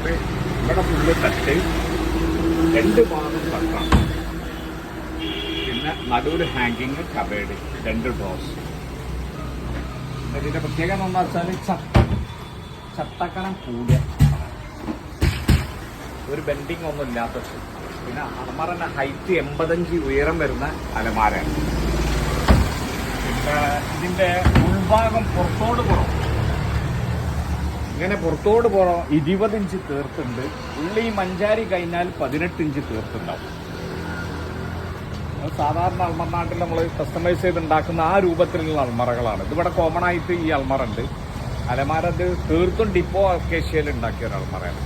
ഇവിടെ ഫുള്ള് തട്ട്, 2 ഭാഗം തട്ടാണ്. പിന്നെ നടുവിൽ ഹാങ്കിങ്, കബേഡ്, 2 ഡ്രോസ്. ഇതിന്റെ പ്രത്യേകത എന്താ വെച്ചാൽ ചട്ടക്കനം കൂടിയ, ഒരു ബെൻഡിങ് ഒന്നും ഇല്ലാത്തത്. പിന്നെ അലമാരന്റെ ഹൈറ്റ് 85 ഉയരം വരുന്ന അലമാരയാണ്. പിന്നെ ഇതിന്റെ ഉൾഭാഗം പുറത്തോട് പുറം, ഇങ്ങനെ പുറത്തോട് പുറം 20 ഇഞ്ച് തീർത്തുണ്ട്. ഉള്ളി മഞ്ചാരി കഴിഞ്ഞാൽ 18 ഇഞ്ച് തീർത്തുണ്ടാവും. സാധാരണ അൽമറനാട്ടിൽ നമ്മൾ കസ്റ്റമൈസ് ചെയ്ത് ഉണ്ടാക്കുന്ന ആ രൂപത്തിലുള്ള അൽമറകളാണ്. ഇതിവിടെ കോമൺ ആയിട്ട് ഈ അൽമറ ഉണ്ട്. അലമാര ഇത് തീർത്തും ഡിപ്പോ അക്കേഷ്യയിൽ ഉണ്ടാക്കിയ ഒരു അൽമറയാണ്.